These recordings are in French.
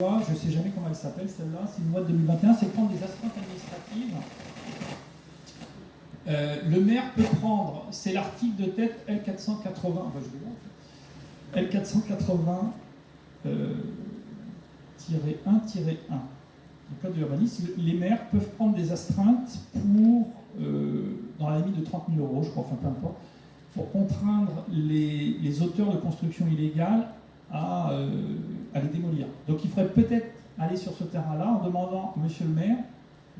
Je ne sais jamais comment elle s'appelle celle-là, c'est une loi de 2021, c'est prendre des astreintes administratives. Le maire peut prendre, c'est l'article de tête L480, enfin, je vais voir, L480-1-1 du code de l'urbanisme. Les maires peuvent prendre des astreintes pour, dans la limite de 30 000 euros, je crois, enfin peu importe, pour contraindre les auteurs de construction illégale à les démolir. Donc il faudrait peut-être aller sur ce terrain-là en demandant à monsieur le maire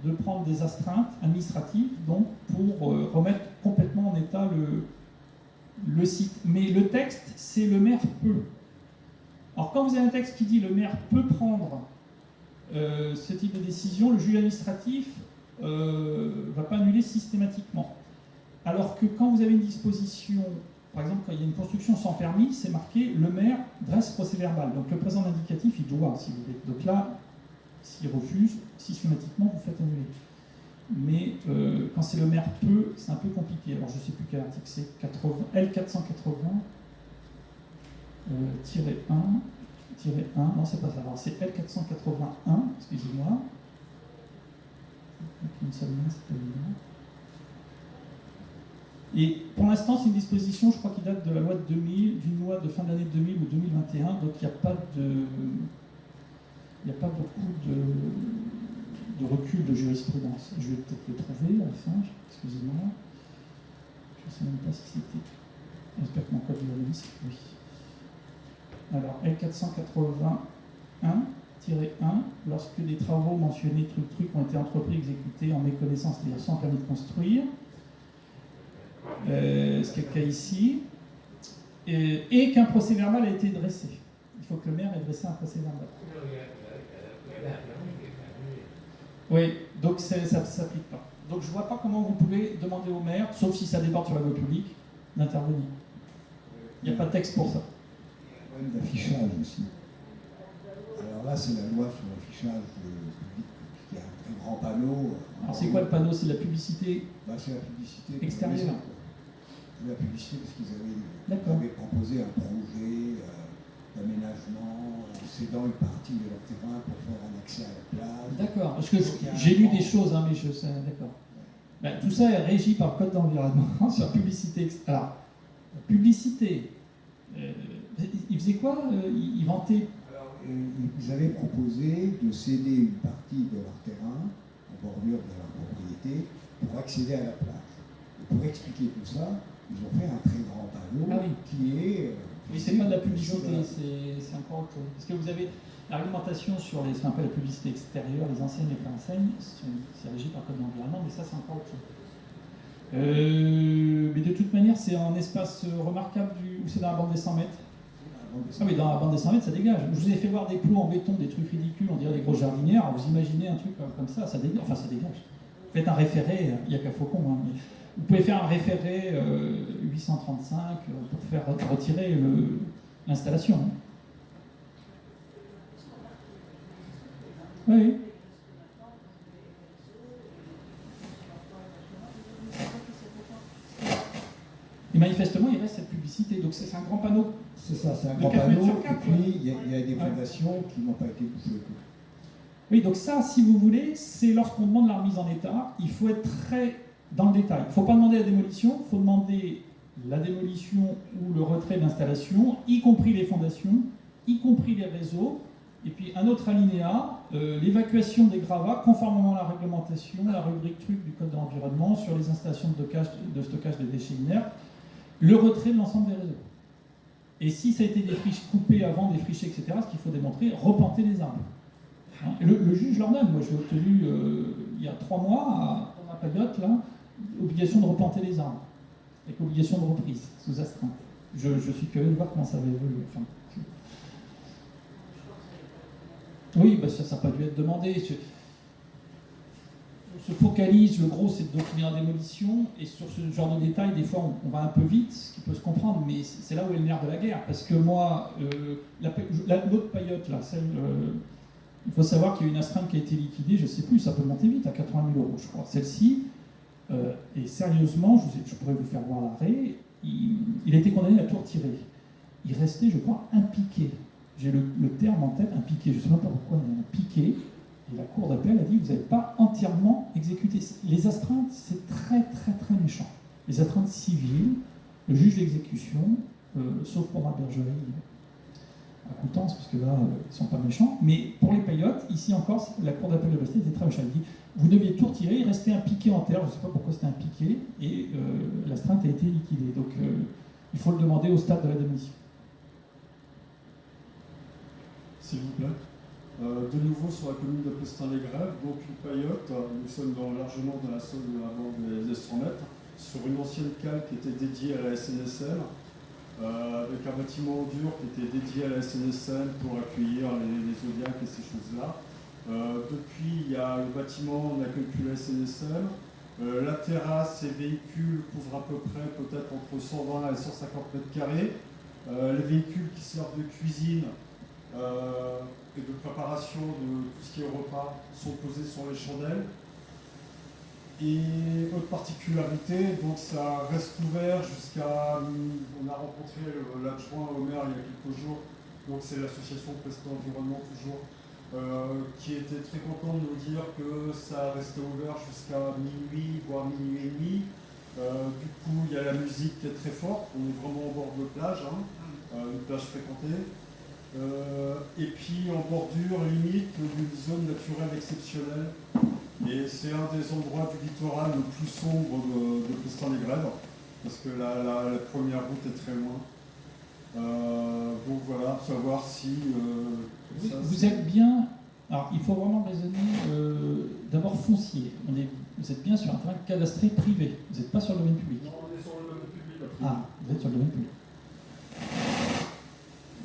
de prendre des astreintes administratives donc, pour remettre complètement en état le site. Mais le texte, c'est le maire peut. Alors quand vous avez un texte qui dit le maire peut prendre ce type de décision, le juge administratif ne va pas annuler systématiquement. Alors que quand vous avez une disposition, par exemple, quand il y a une construction sans permis, c'est marqué le maire dresse procès-verbal. Donc le présent indicatif, il doit, si vous voulez. Donc là, s'il refuse, systématiquement, vous faites annuler. Mais quand c'est le maire peut, c'est un peu compliqué. Alors je ne sais plus quel article c'est, L480-1-1, non, c'est pas ça. Alors c'est L481, excusez-moi. Une seule main, c'est pas évident. Et pour l'instant, c'est une disposition, je crois, qui date de la loi de 2000, d'une loi de fin de l'année 2000 ou 2021, donc il n'y a pas beaucoup de recul de jurisprudence. Je vais peut-être le trouver à la fin, excusez-moi. Je ne sais même pas si c'était. J'espère que mon code de l'urbanisme, oui. Alors, L481-1, lorsque des travaux mentionnés truc ont été entrepris, exécutés en méconnaissance, c'est-à-dire sans permis de construire, ce qui est le cas ici, et qu'un procès-verbal a été dressé. Il faut que le maire ait dressé un procès-verbal. Oui, donc ça ne s'applique pas. Donc je ne vois pas comment vous pouvez demander au maire, sauf si ça déborde sur la voie publique, d'intervenir. Il n'y a pas de texte pour ça. Il y a un problème d'affichage aussi. Alors là, c'est la loi sur l'affichage public, qui a un très grand panneau. Alors c'est quoi le panneau? C'est la publicité c'est la publicité extérieure. La publicité parce qu'ils avaient proposé un projet d'aménagement, cédant une partie de leur terrain pour faire un accès à la plage. D'accord, parce que j'ai lu des choses, hein, mais je sais, d'accord. Ben, tout ça est régi par le code d'environnement sur la publicité extérieure. Alors, la publicité, ils faisaient quoi? Ils vantaient. Alors, ils avaient proposé de céder une partie de leur terrain en bordure de leur propriété pour accéder à la plage. Et pour expliquer tout ça, ils ont fait un très grand panneau qui est... Mais c'est pas de la publicité, c'est encore autre chose. Parce que vous avez l'argumentation sur ce qu'on appelle la publicité extérieure, les enseignes et les préenseignes, c'est régi par le code d'environnement, mais ça c'est encore autre chose. Mais de toute manière, c'est un espace remarquable où c'est dans la bande des 100 mètres. Ah mais dans la bande des 100 mètres, ça dégage. Je vous ai fait voir des plots en béton, des trucs ridicules, on dirait des grosses jardinières. Alors vous imaginez un truc comme ça dégage. Enfin, ça dégage. Faites un référé, il n'y a qu'à Faucon. Hein, mais vous pouvez faire un référé 835 pour faire retirer l'installation. Hein. Oui. Et manifestement, il reste cette publicité. Donc c'est un grand panneau. C'est ça, c'est un grand panneau. Et puis, il y a des fondations qui n'ont pas été bouffées. Oui, donc ça, si vous voulez, c'est lorsqu'on demande la remise en état, il faut être très dans le détail. Il ne faut pas demander la démolition, il faut demander la démolition ou le retrait de l'installation, y compris les fondations, y compris les réseaux, et puis un autre alinéa, l'évacuation des gravats, conformément à la réglementation, la rubrique truc du Code de l'environnement sur les installations de stockage des déchets inertes, le retrait de l'ensemble des réseaux. Et si ça a été coupé avant, défriché, etc., ce qu'il faut démontrer, replanter les arbres. Hein, et le juge leur donne. Moi, j'ai obtenu, il y a 3 mois, à Payotte, là, obligation de replanter les arbres, avec obligation de reprise, sous astreinte. Je suis curieux de voir comment ça va évoluer. Enfin, oui, bah ça n'a pas dû être demandé. On se focalise, le gros c'est de d'obtenir la démolition, et sur ce genre de détails, des fois on va un peu vite, ce qui peut se comprendre, mais c'est là où est le nerf de la guerre. Parce que moi, l'autre Payotte, là, il faut savoir qu'il y a une astreinte qui a été liquidée, je ne sais plus, ça peut monter vite, à 80 000 €, je crois. Celle-ci, et sérieusement, je pourrais vous faire voir l'arrêt, il a été condamné à tout retirer. Il restait, je crois, un piquet. j'ai le terme en tête, un piqué, je ne sais même pas pourquoi, il y a un piqué, et la cour d'appel a dit vous n'avez pas entièrement exécuté. Les astreintes, c'est très très très méchant. Les astreintes civiles, le juge d'exécution, sauf pour ma bergerie à Coutances, parce que là, ils ne sont pas méchants, mais pour les paillotes, ici encore, la cour d'appel de Bastia était très méchante. Elle dit vous deviez tout retirer, il restait un piqué en terre, je ne sais pas pourquoi c'était un piqué, et l'astreinte a été liquidée. Donc il faut le demander au stade de la démolition. S'il vous plaît. De nouveau sur la commune de Plestin-les-Grèves, donc une paillote, nous sommes largement dans la zone de la bande des Estremettes, sur une ancienne cale qui était dédiée à la SNSL, avec un bâtiment dur qui était dédié à la SNSL pour accueillir les Zodiacs et ces choses-là. Depuis, il y a le bâtiment, on n'accueille plus la SNSL. La terrasse et véhicules couvrent à peu près peut-être entre 120 et 150 mètres carrés. Les véhicules qui servent de cuisine et de préparation de tout ce qui est repas sont posés sur les chandelles. Et autre particularité, donc ça reste ouvert jusqu'à. On a rencontré l'adjoint au maire il y a quelques jours, donc c'est l'association Plestin Environnement toujours, qui était très content de nous dire que ça restait ouvert jusqu'à minuit, voire minuit et demi. Du coup, il y a la musique qui est très forte, on est vraiment au bord de plage, une plage fréquentée. Et puis en bordure limite d'une zone naturelle exceptionnelle. Et c'est un des endroits du littoral le plus sombre de Plestin-les-Grèves, parce que la première route est très loin. Donc voilà, savoir si... vous êtes bien... Alors il faut vraiment raisonner d'abord foncier. Vous êtes bien sur un terrain cadastré privé, vous n'êtes pas sur le domaine public. Non, on est sur le domaine public. Ah, vous êtes sur le domaine public.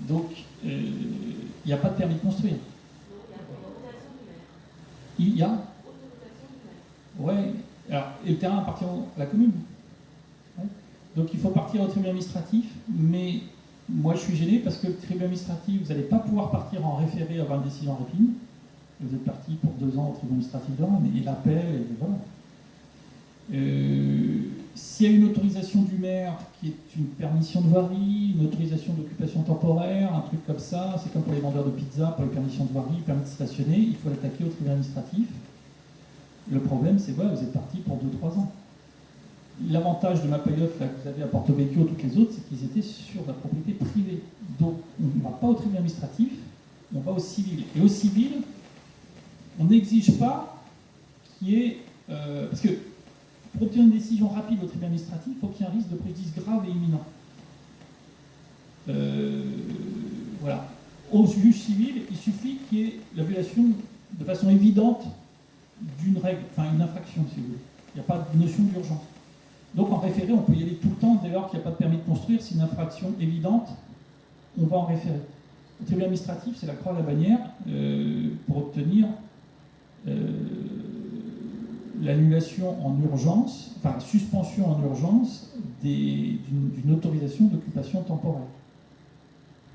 Donc, il n'y a pas de permis de construire. Il y a. Oui. Alors, et le terrain appartient à la commune. Ouais. Donc, il faut partir au tribunal administratif, mais moi, je suis gêné parce que le tribunal administratif, vous n'allez pas pouvoir partir en référé avant une décision rapide. Vous êtes parti pour 2 ans au tribunal administratif de Rennes, et l'appel, et voilà. S'il y a une autorisation du maire qui est une permission de voirie, une autorisation d'occupation temporaire, un truc comme ça, c'est comme pour les vendeurs de pizza, pour les permissions de voirie, permis de stationner, il faut l'attaquer au tribunal administratif. Le problème, c'est que vous êtes parti pour 2-3 ans. L'avantage de ma paillote là, que vous avez à Porto Vecchio, toutes les autres, c'est qu'ils étaient sur la propriété privée. Donc on ne va pas au tribunal administratif, on va au civil. Et au civil, on n'exige pas qu'il y ait... parce que pour obtenir une décision rapide au tribunal administratif, il faut qu'il y ait un risque de préjudice grave et imminent. Voilà. Au juge civil, il suffit qu'il y ait la violation de façon évidente d'une règle, enfin une infraction, si vous voulez. Il n'y a pas de notion d'urgence. Donc en référé, on peut y aller tout le temps, dès lors qu'il n'y a pas de permis de construire. C'est une infraction évidente, on va en référer. Au tribunal administratif, c'est la croix à la bannière pour obtenir l'annulation en urgence, enfin suspension en urgence d'une autorisation d'occupation temporaire.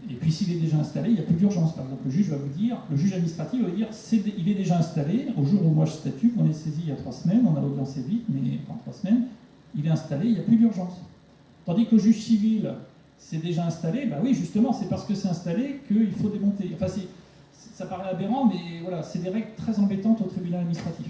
Et puis s'il est déjà installé, il n'y a plus d'urgence. Par exemple, le juge administratif va vous dire il est déjà installé, au jour où moi je statue, on est saisi il y a 3 semaines, on a l'audience vite, mais en 3 semaines, il est installé, il n'y a plus d'urgence. Tandis que le juge civil, c'est déjà installé, bah oui, justement, c'est parce que c'est installé qu'il faut démonter. Enfin, ça paraît aberrant, mais voilà, c'est des règles très embêtantes au tribunal administratif.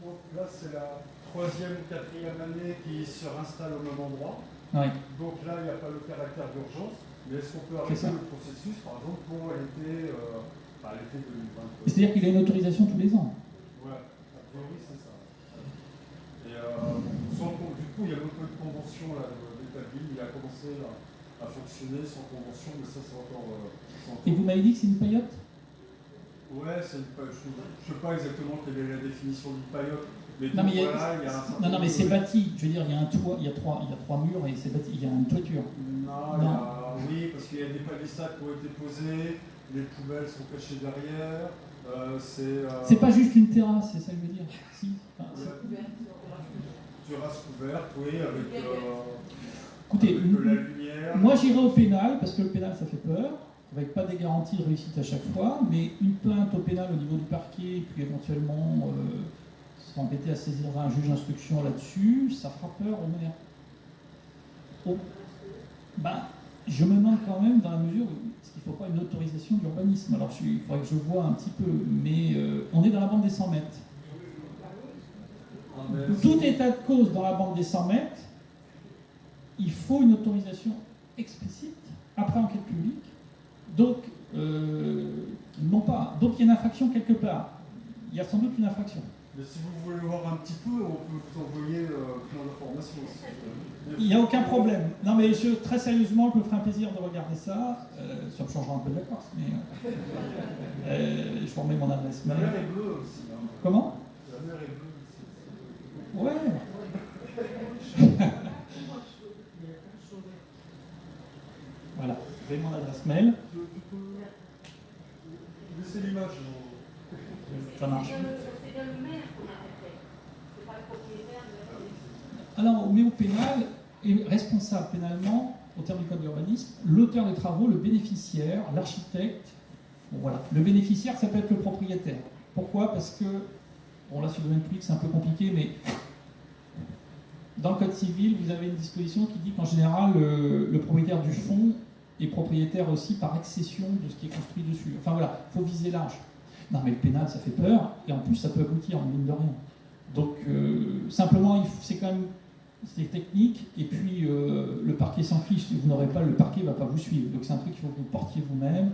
Donc là, c'est la 3e ou 4e année qui se réinstalle au même endroit. Oui. Donc là, il n'y a pas le caractère d'urgence. Mais est-ce qu'on peut arrêter le processus, par exemple, pour l'été 2020 ? C'est-à-dire qu'il a une autorisation tous les ans. Ouais, a priori, c'est ça. Et du coup, il y a beaucoup de conventions là, d'établi. Il a commencé à fonctionner sans convention, mais ça, c'est encore... Et vous m'avez dit que c'est une paillote ? Ouais, c'est une paillote. Je ne sais pas exactement quelle est la définition d'une paillote. Mais non, mais il y a mais c'est bâti. Je veux dire, il y a un toit, il y a trois murs et c'est bâti. Il y a une toiture. Non. Oui, parce qu'il y a des palissades qui ont été posées, les poubelles sont cachées derrière. C'est pas juste une terrasse, c'est ça que je veux dire. Si. Enfin, terrasse couverte, oui, avec écoutez, de la lumière. Moi, j'irai au pénal parce que le pénal, ça fait peur. Avec pas des garanties de réussite à chaque fois, mais une plainte au pénal au niveau du parquet, puis éventuellement s'embêter à saisir un juge d'instruction là-dessus, ça fera peur au maire. Je me demande quand même, dans la mesure où est-ce qu'il ne faut pas une autorisation d'urbanisme? Alors il faudrait que je vois un petit peu, mais on est dans la bande des 100 mètres. Tout état de cause dans la bande des 100 mètres, il faut une autorisation explicite, après enquête publique, donc non pas. Donc il y a une infraction quelque part. Il y a sans doute une infraction. Mais si vous voulez voir un petit peu, on peut vous envoyer plein d'informations aussi. Il n'y a aucun problème. Non mais très sérieusement, je me ferai un plaisir de regarder ça. Ça me changera un peu de la Corse, mais je vous remets mon adresse mail. La mer est bleue aussi. Hein. Comment? La mer est bleue aussi. Ouais. Voilà, vous avez mon adresse mail. Tu peux laisser l'image. Ça marche. C'est bien le maire qu'on interpelle. C'est pas le propriétaire. Alors, mais au pénal est responsable pénalement, au terme du code d'urbanisme, l'auteur des travaux, le bénéficiaire, l'architecte. Bon, voilà. Le bénéficiaire, ça peut être le propriétaire. Pourquoi? Parce que, bon là sur le domaine public c'est un peu compliqué, mais dans le code civil, vous avez une disposition qui dit qu'en général, le propriétaire du fonds est propriétaire aussi par accession de ce qui est construit dessus. Enfin voilà, il faut viser large. Non mais le pénal, ça fait peur, et en plus ça peut aboutir en mine de rien. Donc simplement, c'est quand même technique, et puis le parquet s'en fiche. Si vous n'aurez pas, le parquet ne va pas vous suivre. Donc c'est un truc qu'il faut que vous portiez vous-même.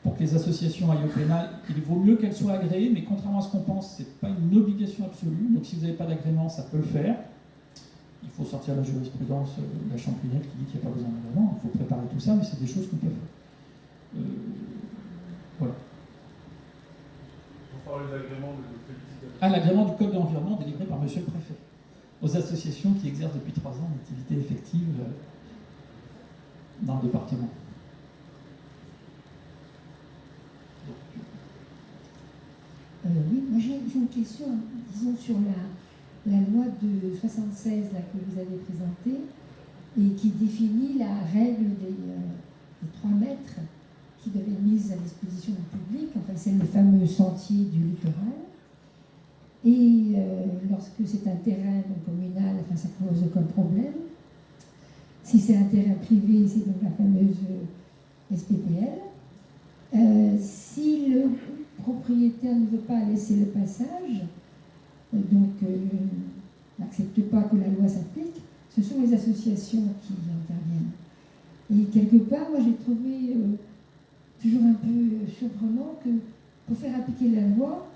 Pour que les associations aillent au pénal, il vaut mieux qu'elles soient agréées, mais contrairement à ce qu'on pense, ce n'est pas une obligation absolue. Donc si vous n'avez pas d'agrément, ça peut le faire. Il faut sortir la jurisprudence de la Champignelle qui dit qu'il n'y a pas besoin d'agrément. Il faut préparer tout ça, mais c'est des choses qu'on peut faire. Voilà. Vous parlez d'agrément de politique. Ah, l'agrément du code de l'environnement délivré par monsieur le préfet aux associations qui exercent depuis 3 ans une activité effective dans le département. Oui, moi j'ai une question, disons, sur la loi de 76 là, que vous avez présentée et qui définit la règle des 3 mètres qui doivent être mises à disposition du public. Enfin, c'est le fameux sentier du littoral. Et lorsque c'est un terrain donc, communal, enfin, ça pose aucun problème. Si c'est un terrain privé, c'est donc la fameuse SPPL. Si le propriétaire ne veut pas laisser le passage, donc n'accepte pas que la loi s'applique, ce sont les associations qui interviennent. Et quelque part, moi j'ai trouvé toujours un peu surprenant que pour faire appliquer la loi,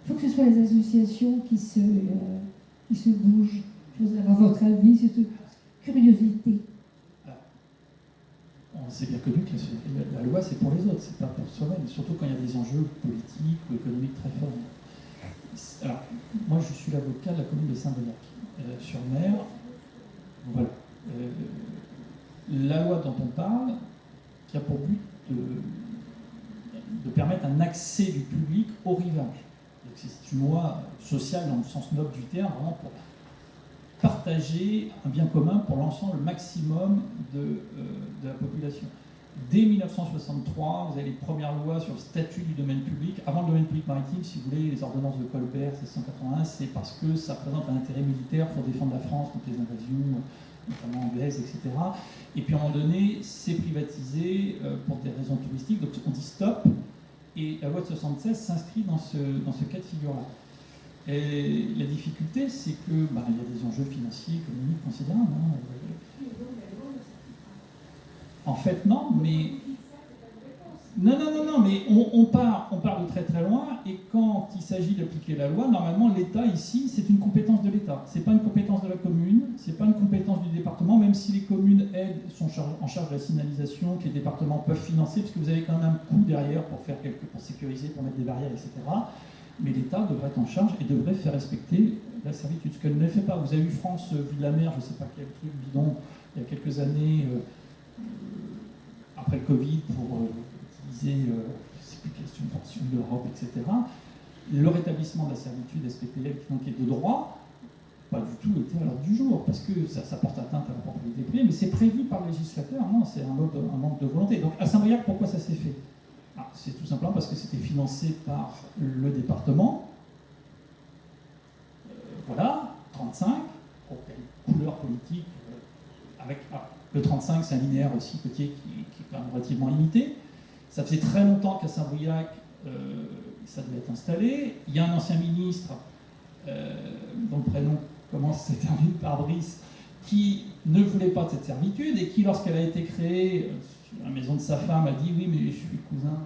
il faut que ce soit les associations qui se bougent. Je voudrais avoir votre avis sur cette curiosité. C'est bien connu que la loi c'est pour les autres, c'est pas pour soi-même, surtout quand il y a des enjeux politiques ou économiques très forts. Alors, moi je suis l'avocat de la commune de Saint-Briac-sur-Mer. Voilà. La loi dont on parle, qui a pour but de permettre un accès du public au rivage. C'est une loi sociale dans le sens noble du terme, vraiment pour partager un bien commun pour l'ensemble maximum de la population. Dès 1963, vous avez les premières lois sur le statut du domaine public. Avant le domaine public maritime, si vous voulez, les ordonnances de Colbert, c'est 181, c'est parce que ça présente un intérêt militaire pour défendre la France contre les invasions, notamment anglaises, etc. Et puis à un moment donné, c'est privatisé pour des raisons touristiques, donc on dit stop. Et la loi de 76 s'inscrit dans ce cas de figure-là. Et la difficulté, c'est que il y a des enjeux financiers, économiques considérables. En fait, non, mais non, mais on part de très très loin. Et quand il s'agit d'appliquer la loi, normalement, l'État ici, c'est une compétence de l'État. C'est pas une compétence de la commune, c'est pas une compétence du département, même si les communes sont en charge de la signalisation, que les départements peuvent financer, parce que vous avez quand même un coût derrière pour sécuriser, pour mettre des barrières, etc. Mais l'État devrait être en charge et devrait faire respecter la servitude. Ce qu'elle ne fait pas. Vous avez eu France Vue de la Mer, je ne sais pas quel truc bidon, il y a quelques années, après le Covid, pour utiliser, je ne sais plus quelle subvention de l'Europe, etc. Le rétablissement de la servitude SPPL, qui est de droit, pas du tout été à l'ordre du jour, parce que ça porte atteinte à la propriété privée, mais c'est prévu par le législateur, non, c'est un manque de volonté. Donc à Saint-Briac, pourquoi ça s'est fait? C'est tout simplement parce que c'était financé par le département. Voilà, 35, pour quelle couleur politique, avec Le 35, c'est un linéaire aussi côtier qui est quand même relativement limité. Ça faisait très longtemps qu'à Saint-Briac, ça devait être installé. Il y a un ancien ministre, dont le prénom commence à se terminer par Brice, qui ne voulait pas de cette servitude et qui, lorsqu'elle a été créée, la maison de sa femme a dit « Oui, mais je suis cousin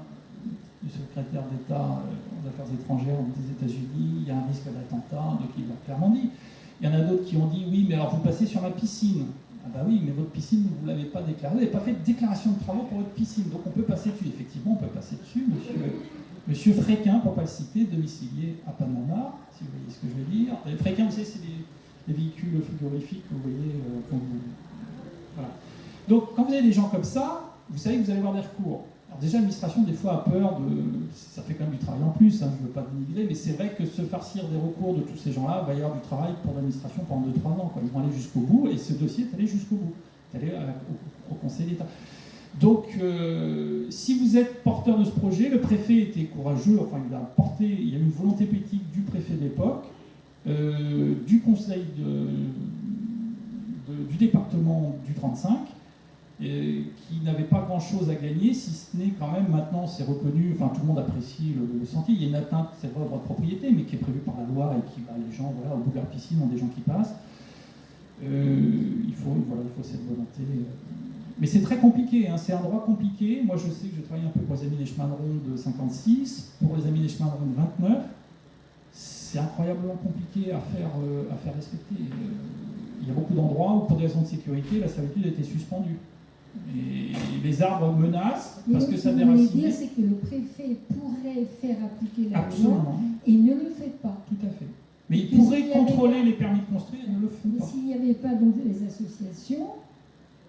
du secrétaire d'État aux Affaires étrangères des États-Unis, il y a un risque d'attentat, donc il l'a clairement dit. » Il y en a d'autres qui ont dit « Oui, mais alors vous passez sur ma piscine. » Ah bah oui, mais votre piscine, vous ne l'avez pas déclarée, vous n'avez pas fait de déclaration de travaux pour votre piscine, donc on peut passer dessus. Effectivement, on peut passer dessus. Monsieur Fréquin, pour ne pas le citer, domicilié à Panama, si vous voyez ce que je veux dire. Et Fréquin, vous savez, c'est des véhicules frigorifiques que vous voyez. Voilà. Donc, quand vous avez des gens comme ça, vous savez que vous allez avoir des recours. Alors déjà, l'administration, des fois, a peur de... Ça fait quand même du travail en plus, hein, je ne veux pas dénigrer, mais c'est vrai que se farcir des recours de tous ces gens-là, va y avoir du travail pour l'administration pendant 2-3 ans. Quoi. Ils vont aller jusqu'au bout, et ce dossier est allé jusqu'au bout. C'est allé au Conseil d'État. Donc, si vous êtes porteur de ce projet, le préfet était courageux, enfin, il y a eu une volonté politique du préfet de l'époque, du conseil du département du 35, qui n'avait pas grand-chose à gagner, si ce n'est quand même, maintenant c'est reconnu, enfin tout le monde apprécie le sentier, il y a une atteinte, c'est vrai, au droit de propriété, mais qui est prévue par la loi et qui, les gens, voilà, au bout de leur piscine, ont des gens qui passent. Il faut cette volonté. Mais c'est très compliqué, hein, c'est un droit compliqué. Moi je sais que je travaille un peu pour les Amis des chemins de ronde de 56, pour les Amis des chemins de ronde de 29. C'est incroyablement compliqué à faire respecter. Il y a beaucoup d'endroits où, pour des raisons de sécurité, la servitude a été suspendue. Et les arbres menacent parce que ça déracine. Ce que vous voulez dire, c'est que le préfet pourrait faire appliquer la Absolument. loi et ne le fait pas. Tout à fait. Mais il pourrait contrôler les permis de construire et ne le font Mais pas. s'il n'y avait pas donc les associations,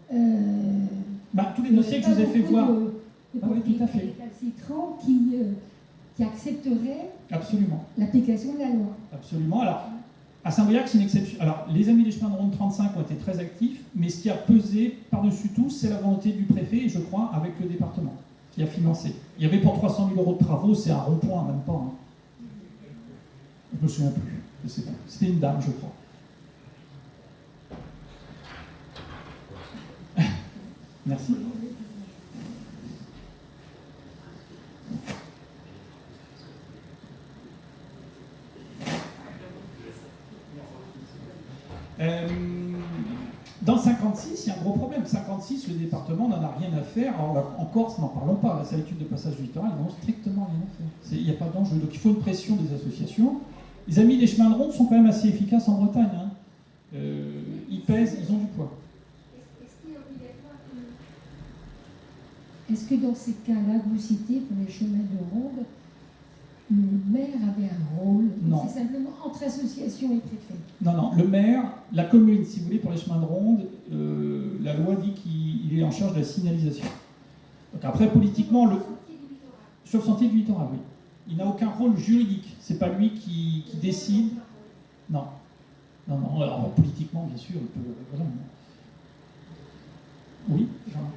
Tous les dossiers que je vous ai fait voir. De Oui, tout à fait. récalcitrants qui accepteraient Absolument. l'application de la loi. Absolument. Alors, à Saint-Briac, c'est une exception. Alors, les Amis des chemins de ronde 35 ont été très actifs, mais ce qui a pesé par-dessus tout, c'est la volonté du préfet, et je crois, avec le département, qui a financé. Il y avait pour 300 000 € de travaux, c'est un rond-point, même pas. Hein. Je me souviens plus. Je sais pas. C'était une dame, je crois. Merci. Dans 56, il y a un gros problème. 56, le département n'en a rien à faire. Alors, en Corse, n'en parlons pas. La servitude de passage du littoral, ils n'ont strictement rien à faire. Il n'y a pas d'enjeu. Donc il faut une pression des associations. Les Amis des chemins de ronde sont quand même assez efficaces en Bretagne. Hein. Ils pèsent, ils ont du poids. Est-ce que dans ces cas-là que vous citez, pour les chemins de ronde, le maire avait un rôle? Non. C'est simplement entre association et préfet. Non, le maire, la commune, si vous voulez, pour les chemins de ronde, la loi dit qu'il est en charge de la signalisation. Donc après, politiquement, sur le sentier du littoral, oui. Il n'a aucun rôle juridique. C'est pas lui qui décide. Non. Alors politiquement, bien sûr, il peut. Voilà. Oui, Jean-Marc.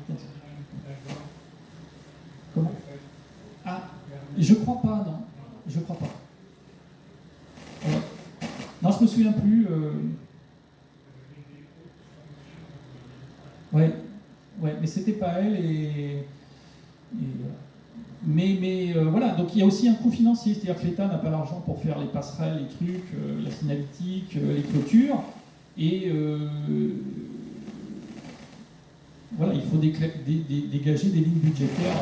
Comment? Ah, je crois pas, non. Je crois pas. Non, je me souviens plus. Ouais, mais c'était pas elle mais voilà, donc il y a aussi un coût financier, c'est-à-dire que l'État n'a pas l'argent pour faire les passerelles, les trucs, la signalétique, les clôtures, et voilà, il faut dégager des lignes budgétaires.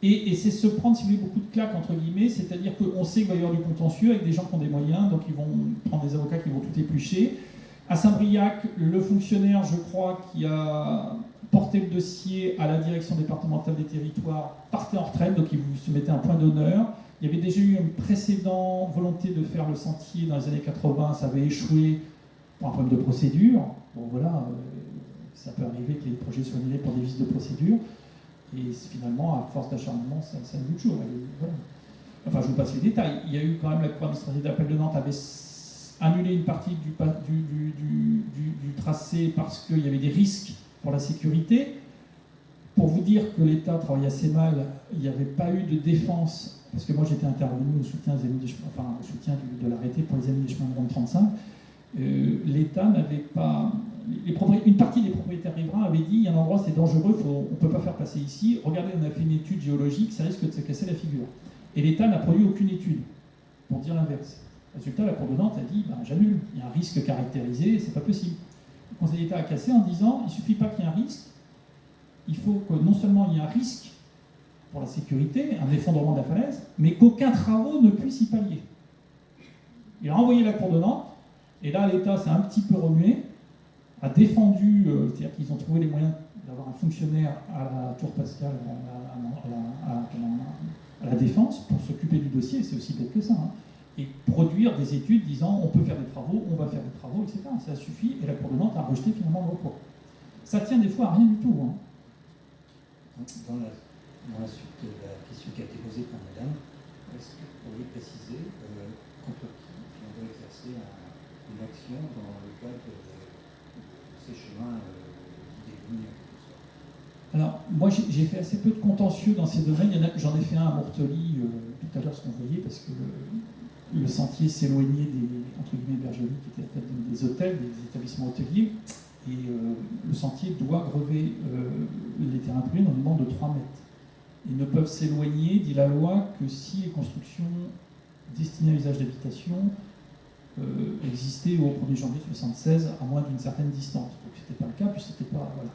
Et c'est se prendre, si vous voulez, beaucoup de claques, entre guillemets, c'est-à-dire qu'on sait qu'il va y avoir du contentieux avec des gens qui ont des moyens, donc ils vont prendre des avocats qui vont tout éplucher. À Saint-Briac, le fonctionnaire, je crois, qui a porté le dossier à la direction départementale des territoires partait en retraite, donc il se mettait un point d'honneur. Il y avait déjà eu une précédente volonté de faire le sentier dans les années 80, ça avait échoué pour un problème de procédure. Bon voilà, ça peut arriver que les projets soient annulés pour des vices de procédure. Et finalement, à force d'acharnement, ça ne bouge toujours. Voilà. Enfin, je vous passe les détails. Il y a eu quand même la Cour administrative d'appel de Nantes avait annulé une partie du tracé parce qu'il y avait des risques pour la sécurité. Pour vous dire que l'État travaille assez mal, il n'y avait pas eu de défense, parce que moi j'étais intervenu au soutien de l'arrêté pour les Amis des chemins de ronde 35. L'État n'avait pas une partie des propriétaires riverains avait dit il y a un endroit c'est dangereux, on ne peut pas faire passer ici. Regardez, on a fait une étude géologique, ça risque de se casser la figure. Et l'État n'a produit aucune étude pour dire l'inverse. Résultat, la Cour de Nantes a dit j'annule, il y a un risque caractérisé, c'est pas possible. Le Conseil d'État a cassé en disant il ne suffit pas qu'il y ait un risque, il faut que non seulement il y ait un risque pour la sécurité, un effondrement de la falaise, mais qu'aucun travaux ne puisse y pallier. Il a envoyé la Cour de Nantes, et là l'État s'est un petit peu remué, a défendu, c'est-à-dire qu'ils ont trouvé les moyens d'avoir un fonctionnaire à la Tour Pascal, à la Défense, pour s'occuper du dossier, c'est aussi bête que ça, hein, et produire des études disant on peut faire des travaux, on va faire des travaux, etc. Ça suffit, et la Cour de Nantes a rejeté finalement le recours. Ça tient des fois à rien du tout. Hein. Dans la suite de la question qui a été posée par madame, est-ce que vous pourriez préciser contre qui on doit exercer une action dans le cadre de ces chemins définis en quelque sorte? Alors, moi j'ai fait assez peu de contentieux dans ces domaines. J'en ai fait un à Mortely tout à l'heure, ce qu'on voyait, parce que le sentier s'éloignait des entre guillemets bergeries qui étaient des hôtels, des établissements hôteliers. Et le sentier doit grever les terrains privés dans une bande de 3 mètres. Ils ne peuvent s'éloigner, dit la loi, que si les constructions destinées à l'usage d'habitation existaient au 1er janvier 1976 à moins d'une certaine distance. Donc ce n'était pas le cas, puis c'était pas... Voilà.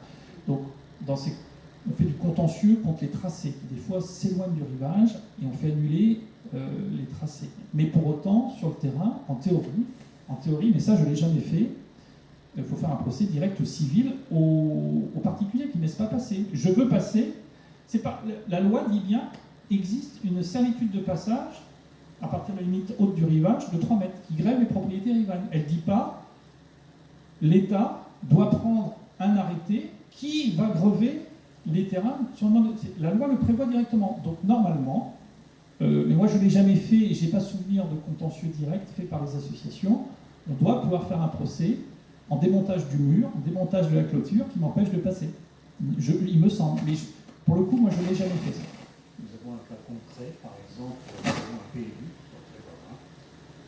Donc on fait du contentieux contre les tracés, qui des fois s'éloignent du rivage, et on fait annuler les tracés. Mais pour autant, sur le terrain, en théorie, mais ça je ne l'ai jamais fait, il faut faire un procès direct au civil, aux particuliers qui ne laissent pas passer. Je veux passer, c'est pas, la loi dit bien, existe une servitude de passage à partir de la limite haute du rivage de 3 mètres, qui grève les propriétés riveraines. Elle ne dit pas, l'État doit prendre un arrêté qui va grever les terrains sur le monde. La loi le prévoit directement. Donc normalement, mais moi je ne l'ai jamais fait et je n'ai pas souvenir de contentieux direct fait par les associations, on doit pouvoir faire un procès en démontage du mur, en démontage de la clôture qui m'empêche de passer. Il me semble. Mais pour le coup, moi, je ne l'ai jamais fait ça. Nous avons un cas concret, par exemple, nous avons un PLU,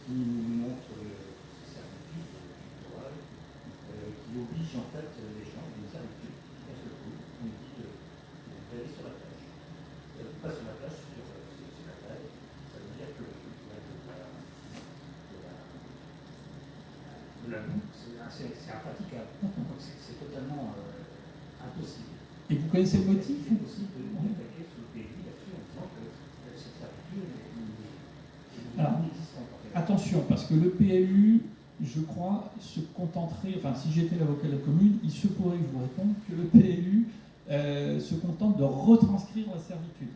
qui nous montre ces servitudes littorales, qui oblige en fait les gens à une servitude qui passe le coup, on dit d'aller sur la plage. Pas sur la plage, sur la plage, ça veut dire que la boue, c'est impraticable. Donc c'est totalement impossible. Et vous connaissez le motif? C'est possible d'attaquer sur le pays là-dessus en disant que cette servitude est inexistante. Attention, parce que le PLU, je crois, se contenterait, enfin si j'étais l'avocat de la commune, il se pourrait que je vous réponde que le PLU se contente de retranscrire la servitude.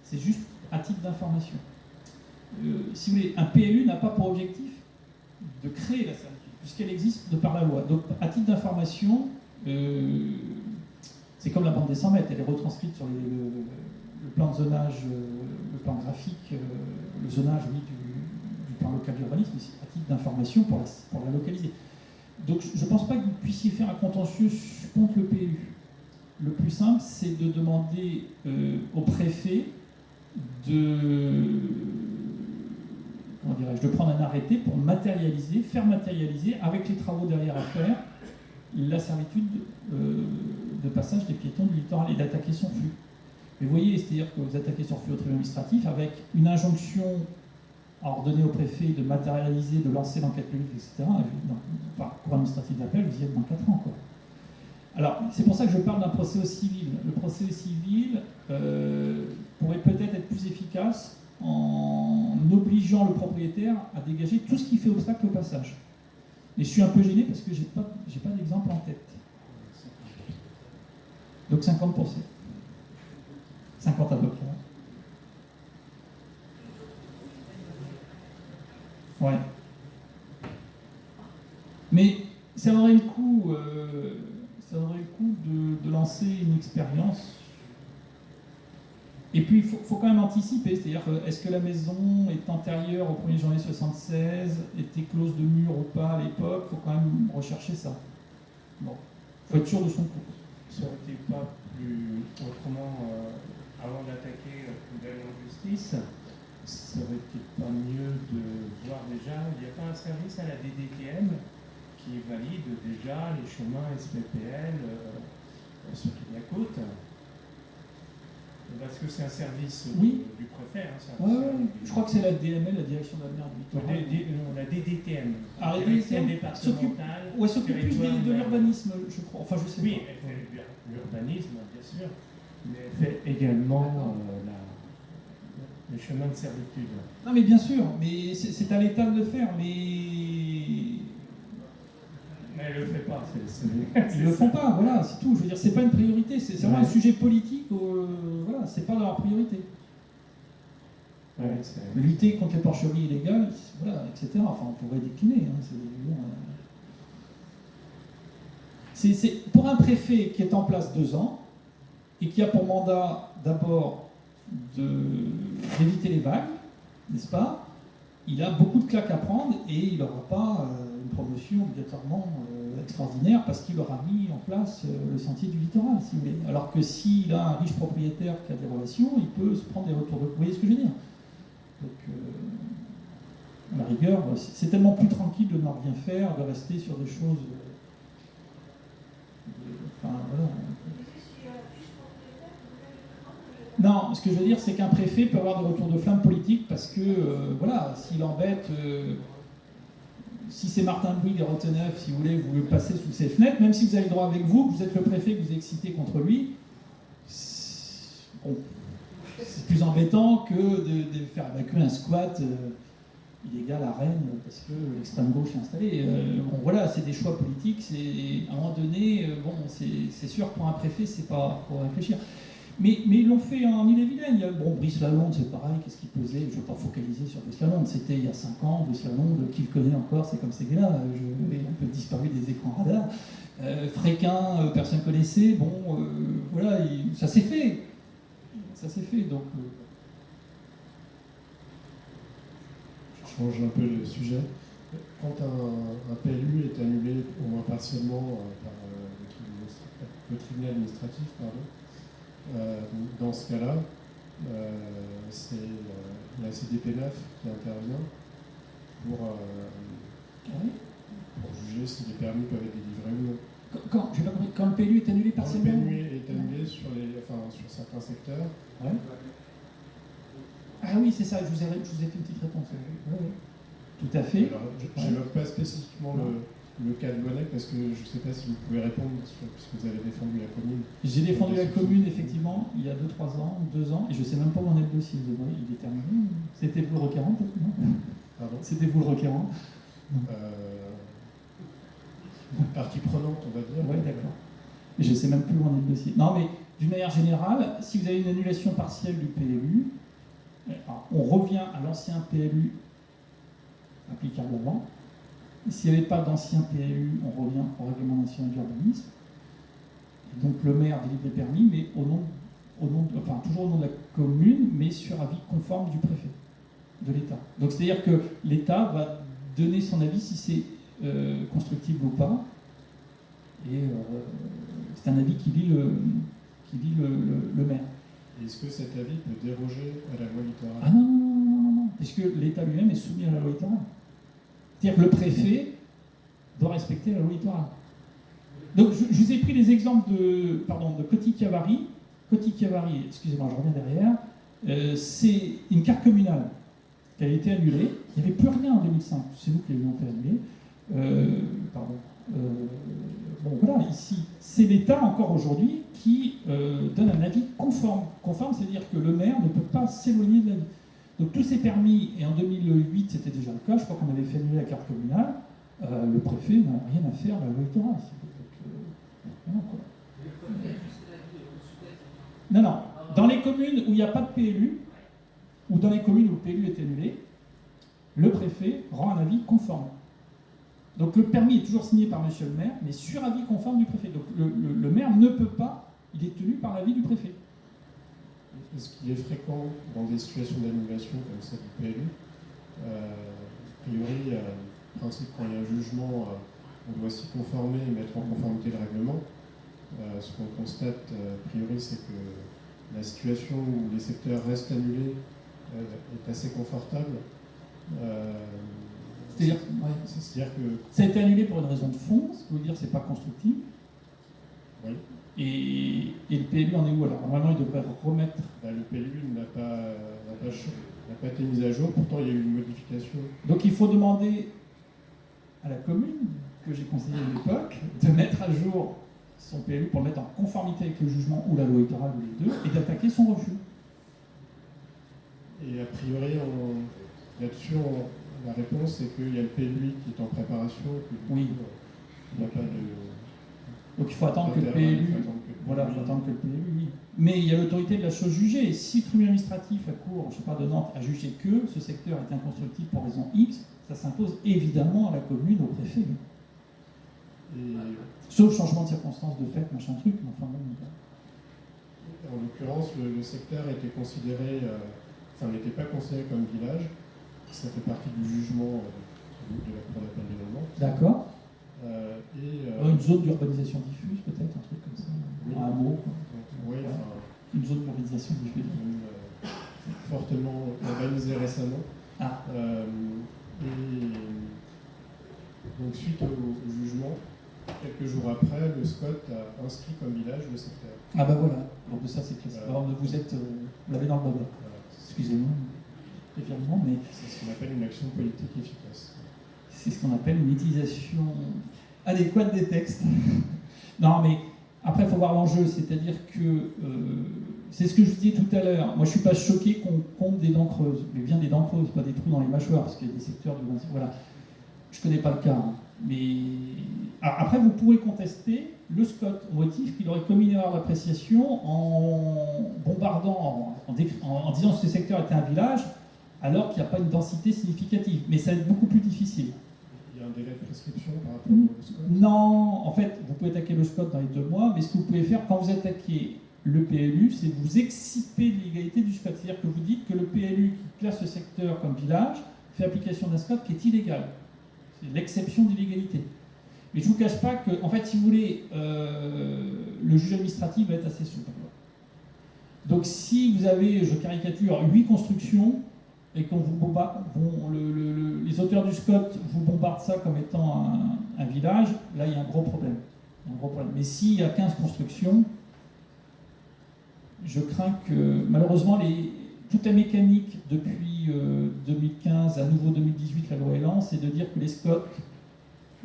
C'est juste à titre d'information. Si vous voulez, un PLU n'a pas pour objectif de créer la servitude, puisqu'elle existe de par la loi. Donc, à titre d'information, c'est comme la bande des 100 mètres, elle est retranscrite sur le plan de zonage, le plan graphique, le zonage du plan local d'urbanisme, mais c'est à titre d'information pour la localiser. Donc, je ne pense pas que vous puissiez faire un contentieux contre le PLU. Le plus simple, c'est de demander au préfet de prendre un arrêté pour faire matérialiser, avec les travaux derrière à faire, la servitude de passage des piétons du littoral et d'attaquer son flux. Mais vous voyez, c'est-à-dire que vous attaquez son flux au tribunal administratif avec une injonction à ordonner au préfet de matérialiser, de lancer l'enquête publique, etc. Enfin, cour administratif d'appel, vous y êtes dans 4 ans, quoi. Alors, c'est pour ça que je parle d'un procès au civil. Le procès au civil pourrait peut-être être plus efficace en obligeant le propriétaire à dégager tout ce qui fait obstacle au passage. Et je suis un peu gêné parce que j'ai pas d'exemple en tête. Donc 50%. 50 à peu près. Ouais. Mais ça aurait le coup, de lancer une expérience. Et puis, il faut quand même anticiper, c'est-à-dire, est-ce que la maison est antérieure au 1er janvier 1976, était close de mur ou pas à l'époque, il faut quand même rechercher ça. Bon, il faut être sûr de son coup. Ça aurait été pas plus autrement, avant d'attaquer d'aller en justice, ça aurait été pas mieux de voir déjà, il n'y a pas un service à la DDTM qui valide déjà les chemins SPPL sur toute la côte. Parce que c'est un service Oui. du préfet. Hein, c'est un Ouais, service je crois que c'est la DML, la direction de la mer du littoral. la DDTM, Ah, la direction DDTM s'occupe départementale. s'occupe plus de l'urbanisme, je crois. Enfin, je sais Oui, pas. elle fait l'urbanisme, bien sûr, mais elle fait également les chemins de servitude. Non, mais bien sûr, mais c'est à l'État de le faire, mais Mais elle ne le fait pas. ils le font pas, voilà, c'est tout. Je veux dire, c'est pas une priorité, c'est vraiment un sujet politique, voilà, c'est pas leur priorité. Ouais, Lutter contre les porcheries illégales, voilà, etc. Enfin, on pourrait décliner. Hein, c'est pour un préfet qui est en place 2 ans et qui a pour mandat d'abord d'éviter les vagues, n'est-ce pas? Il a beaucoup de claques à prendre et il n'aura pas une promotion obligatoirement extraordinaire parce qu'il aura mis en place le sentier du littoral, si vous voulez. Alors que s'il a un riche propriétaire qui a des relations, il peut se prendre des retours de... Vous voyez ce que je veux dire? Donc, à la rigueur, c'est tellement plus tranquille de ne rien faire, de rester sur des choses... enfin, voilà. Non, ce que je veux dire, c'est qu'un préfet peut avoir des retours de flamme politiques parce que, voilà, s'il embête, si c'est Martin Bouygues et Roteneuf, si vous voulez, vous le passez sous ses fenêtres, même si vous avez le droit avec vous, que vous êtes le préfet, que vous excitez contre lui, bon, c'est plus embêtant que de faire évacuer un squat illégal à Rennes parce que l'extrême gauche est installée. Bon, voilà, c'est des choix politiques, à un moment donné, bon, c'est sûr que pour un préfet, c'est pas pour réfléchir. Mais ils l'ont fait en Ille-et-Vilaine. Bon, Brice Lalonde, c'est pareil, qu'est-ce qu'il pesait? Je ne veux pas focaliser sur Brice Lalonde. C'était il y a 5 ans, Brice Lalonde, qui le connaît encore, c'est comme ces gars-là. Il a un peu disparu des écrans radars. Fréquin, personne ne connaissait. Bon, voilà, ça s'est fait. Ça s'est fait, donc... Je change un peu le sujet. Quand un PLU est annulé, au moins partiellement, par le tribunal administratif, dans ce cas-là, c'est la CDP9 qui intervient pour juger si les permis peuvent être délivrés ou non. Quand le PLU est annulé Quand le partiellement? PLU est annulé sur certains secteurs. Ouais. Ah oui, c'est ça, je vous ai fait une petite réponse. Oui, oui. Tout à fait. Alors, je n'évoque pas spécifiquement le cas de Bonnec parce que je ne sais pas si vous pouvez répondre puisque vous avez défendu la commune. J'ai défendu la commune effectivement il y a 2 ans, et je ne sais même pas où en est le dossier. Il est terminé. C'était vous le requérant peut-être, non? Pardon? C'était vous le requérant? Partie prenante, on va dire. Oui, d'accord. Je ne sais même plus où en est le dossier. Non, mais d'une manière générale, si vous avez une annulation partielle du PLU, on revient à l'ancien PLU applicable avant. S'il n'y avait pas d'ancien PLU, on revient au règlement national d'urbanisme. Donc le maire délivre les permis, mais toujours au nom de la commune, mais sur avis conforme du préfet, de l'État. Donc c'est-à-dire que l'État va donner son avis si c'est constructible ou pas. Et c'est un avis qui lit le maire. Est-ce que cet avis peut déroger à la loi littorale? Ah non, puisque l'État lui-même est soumis à la loi littorale. C'est-à-dire que le préfet doit respecter la loi littorale. Donc je vous ai pris les exemples de Coty-Cavari. Coty-Cavari, excusez-moi, je reviens derrière. C'est une carte communale qui a été annulée. Il n'y avait plus rien en 2005. C'est nous qui l'avons fait annuler. Bon voilà, ici, c'est l'État encore aujourd'hui qui donne un avis conforme. Conforme, c'est-à-dire que le maire ne peut pas s'éloigner de l'avis. Donc tous ces permis, et en 2008 c'était déjà le cas, je crois qu'on avait fait annuler la carte communale, le préfet n'a rien à faire à la loi littorale. Non. Dans les communes où il n'y a pas de PLU, ou dans les communes où le PLU est annulé, le préfet rend un avis conforme. Donc le permis est toujours signé par monsieur le maire, mais sur avis conforme du préfet. Donc le maire ne peut pas, il est tenu par l'avis du préfet. Est-ce qu'il est fréquent dans des situations d'annulation comme celle du PLU, a priori, le principe quand il y a un jugement, on doit s'y conformer et mettre en conformité le règlement. Ce qu'on constate, a priori, c'est que la situation où les secteurs restent annulés est assez confortable. C'est-à-dire, ouais. C'est-à-dire que Ça a été annulé pour une raison de fond, ce qui veut dire que c'est pas constructif. oui, Et le PLU en est où alors? Normalement, il devrait remettre. le PLU n'a pas été mis à jour, pourtant il y a eu une modification. Donc il faut demander à la commune, que j'ai conseillé à l'époque, de mettre à jour son PLU pour le mettre en conformité avec le jugement ou la loi littorale ou les deux, et d'attaquer son refus. Et a priori, là-dessus, la réponse c'est qu'il y a le PLU qui est en préparation, que du Oui. coup, il n'y a pas de... Donc il faut attendre que le d'intérêt, PLU. il faut attendre que le Voilà, il PLU faut attendre que le PLU, oui. Mais il y a l'autorité de la chose jugée. Et si le tribunal administratif, la Cour, je sais pas, de Nantes, a jugé que ce secteur est inconstructif pour raison X, ça s'impose évidemment à la commune, au préfet. Et Sauf changement de circonstances de fait, machin truc, mais enfin bon. en l'occurrence, le secteur était considéré, n'était pas considéré comme village. Ça fait partie du jugement de la Cour d'appel de Nantes. D'accord. Et Une zone d'urbanisation diffuse, peut-être, un truc comme ça. Oui. Un mot. oui, Une zone d'urbanisation diffuse. fortement urbanisé récemment. Ah. Et donc, suite au jugement, quelques jours après, le SCOT a inscrit comme village le secteur. Ah bah voilà, donc ça c'est classique. Voilà. Alors vous êtes, vous l'avez dans le baba. Voilà. Excusez-moi, évidemment, mais C'est ce qu'on appelle une action politique efficace. c'est ce qu'on appelle une utilisation adéquate des textes. Non, mais après, il faut voir l'enjeu, c'est-à-dire que c'est ce que je vous disais tout à l'heure. Moi, je ne suis pas choqué qu'on compte des dents creuses, mais bien des dents creuses, pas des trous dans les mâchoires, parce qu'il y a des secteurs du voilà. Je ne connais pas le cas, hein. Mais alors, après, vous pourrez contester le SCOT au motif qu'il aurait commis une erreur d'appréciation en bombardant, en disant que ce secteur était un village, alors qu'il n'y a pas une densité significative. Mais ça va être beaucoup plus difficile. Il y a un délai de prescription par rapport au SCOT. Non, en fait, vous pouvez attaquer le SCOT dans les 2 mois, mais ce que vous pouvez faire quand vous attaquez le PLU, c'est vous exciper de l'illégalité du SCOT. C'est-à-dire que vous dites que le PLU qui classe ce secteur comme village fait application d'un SCOT qui est illégal. C'est l'exception d'illégalité. Mais je ne vous cache pas que, en fait, si vous voulez, le juge administratif va être assez souple. Donc si vous avez, je caricature, 8 constructions, et qu'on vous bombarde, les auteurs du SCOT vous bombardent ça comme étant un village, là il y a un gros problème. Mais s'il y a 15 constructions, je crains que malheureusement toute la mécanique depuis 2015, à nouveau 2018, la loi Elan, c'est de dire que les SCOT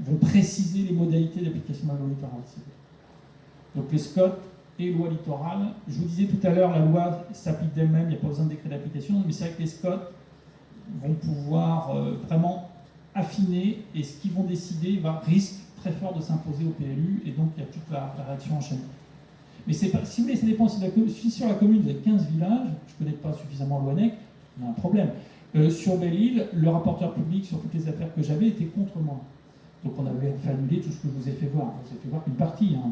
vont préciser les modalités d'application de la loi littorale. Donc les SCOT et loi littorale, je vous disais tout à l'heure, la loi s'applique d'elle-même, il n'y a pas besoin de décret d'application, mais c'est vrai que les SCOT vont pouvoir vraiment affiner, et ce qu'ils vont décider risque très fort de s'imposer au PLU, et donc il y a toute la réaction enchaînée. Mais c'est pas, si vous voulez, ça dépend si sur la commune vous avez 15 villages, je ne connais pas suffisamment l'ONEC, il y a un problème. Sur Belle-Île, le rapporteur public sur toutes les affaires que j'avais était contre moi. Donc on avait fait annuler tout ce que je vous ai fait voir. Je vous ai fait voir qu'une partie, hein,